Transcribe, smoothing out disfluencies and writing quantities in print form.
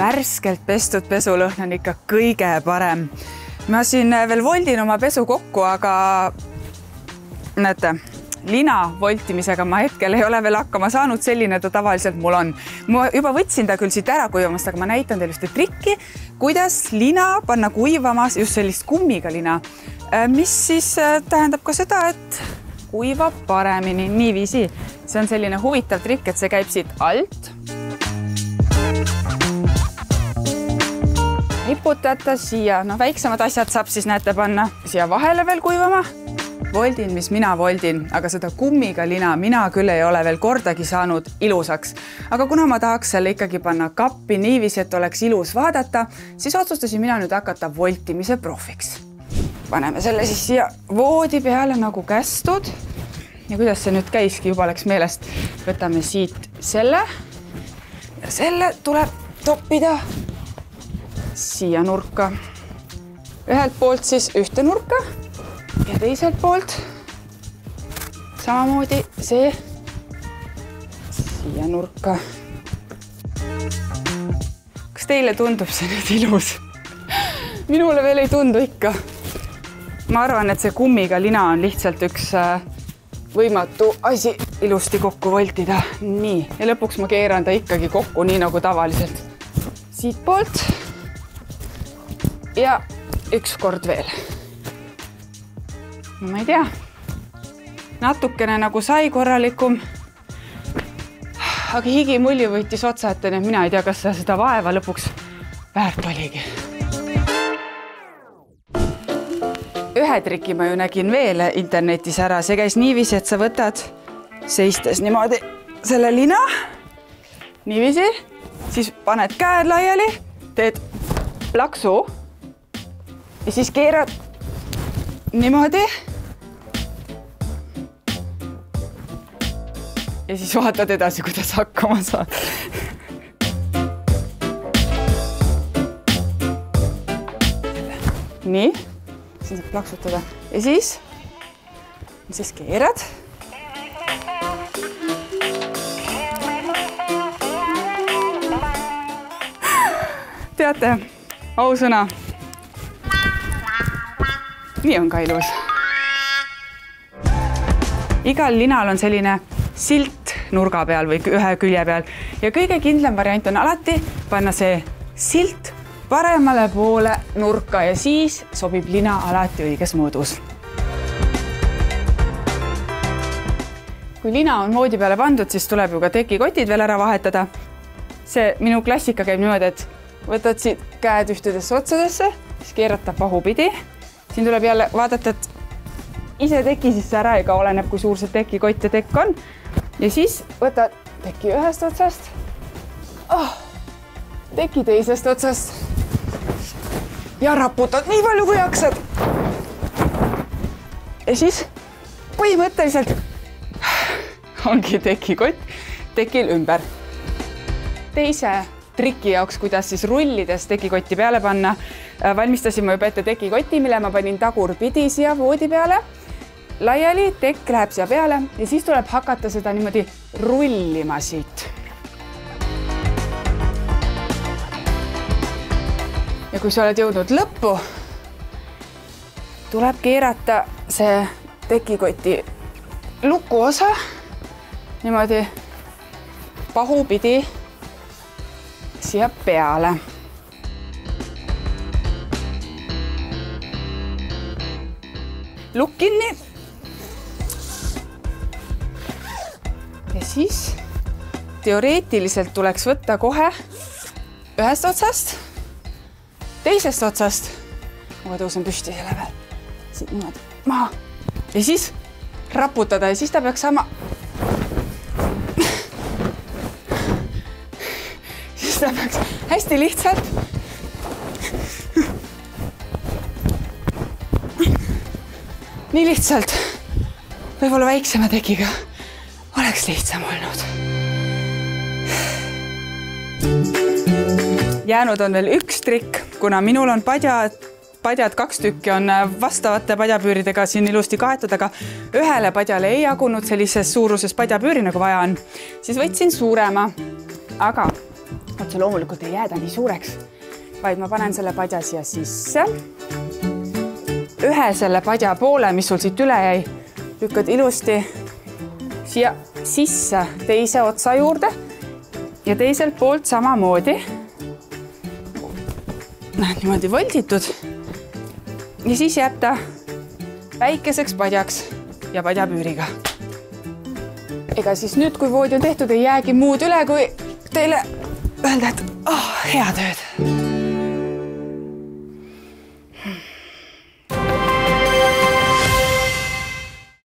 värskelt pestud pesulõhn on ikka kõige parem. Ma siin veel voldin oma pesu kokku, aga näete, lina voltimisega ma hetkel ei ole veel hakkama saanud, selline ta tavaliselt mul on. Ma juba võtsin ta küll siit ära kuivamast, aga ma näitan teile just trikki, kuidas lina panna kuivamas, just sellist kummiga lina, mis siis tähendab ka seda, et kuivab paremini niiviisi. See on selline huvitav trikk, et see käib siit alt. Riputata siia, väiksemad asjad saab siis näete panna siia vahele veel kuivama. Voldin, mis mina voldin, aga seda kummiga lina mina küll ei ole veel kordagi saanud ilusaks. Aga kuna ma tahaks selle ikkagi panna kappi niiviisi, et oleks ilus vaadata, siis otsustasin mina nüüd hakata voltimise profiks. Paneme selle siis siia voodi peale nagu kästud. Ja kuidas see nüüd käiski, juba läks meelest. Võtame siit selle ja selle tuleb toppida siia nurka. Ühelt poolt siis ühte nurka ja teiselt poolt samamoodi see siia nurka. Kas teile tundub see nüüd ilus? Minule veel ei tundu ikka. Ma arvan, et see kummiga lina on lihtsalt üks võimatu asi ilusti kokku voltida. Nii, ja lõpuks ma keeran ta ikkagi kokku, nii nagu tavaliselt. Siit poolt ja üks kord veel. Ma ei tea, natukene nagu sai korralikum, aga higimulli võitis otsa, et mina ei tea, kas seda vaeva lõpuks väärt oligi. Ühe triki ma ju nägin veel internetis ära. See käis niiviisi, et sa võtad seistes niimoodi selle lina, niiviisi, siis paned käed laiali, teed plaksu ja siis keerad niimoodi. Ja siis vaatad edasi, kuidas hakkama saad. Nii, siin saab plaksutada. Ja siis keerad. Teate, ausõna. Nii on ka ilus. Igal linal on selline silt nurga peal või ühe külje peal ja kõige kindlam variant on alati panna see silt paremale poole nurka ja siis sobib lina alati õiges mõõdus. Kui lina on voodi peale pandud, siis tuleb ju ka tekikotid veel ära vahetada. See minu klassika käib niimoodi, et võtad siit käed ühtedesse otsadesse, siis keerata pahupidi. Siin tuleb jälle vaadata, et ise teki sisse ära, ega oleneb, kui suur see tekikott ja tekk on. Ja siis võtad teki ühest otsast, teki teisest otsast ja raputad nii palju, kui jaksad. Ja siis põhimõtteliselt ongi tekikott tekil ümber. Teise triki jaoks, kuidas siis rullides tekikotti peale panna, valmistasin ma juba ette tekikotti, mille ma panin tagurpidi siia voodi peale. Laiali, tekk läheb siia peale ja siis tuleb hakata seda niimoodi rullima siit. Ja kui sa oled jõudnud lõppu, tuleb keerata see tekikoti lukuosa niimoodi pahupidi siia peale. Lukk kinni. Ja siis teoreetiliselt tuleks võtta kohe ühest otsast, teisest otsast, aga tõusen püsti selle peal, siit niimoodi maha ja siis raputada ja siis ta peaks saama, siis ta peaks hästi lihtsalt nii lihtsalt, võib-olla väiksema tekiga oleks lihtsam olnud. Jäänud on veel üks trikk, kuna minul on padjad 2 tükki on vastavate padjapüüridega siin ilusti kaetud, aga ühele padjale ei jagunud sellises suuruses padjapüüri, nagu vaja on. Siis võtsin suurema, aga see loomulikult ei jääda nii suureks, vaid ma panen selle padja siia sisse. Ühe selle padja poole, mis sul siit üle jäi, lükkad ilusti siia sisse teise otsa juurde ja teiselt poolt samamoodi. Näed, niimoodi volditud. Ja siis jääb ta väikeseks padjaks ja padjapüüriga. Ega siis nüüd, kui voodi on tehtud, ei jäägi muud üle, kui teile öelda, et hea tööd.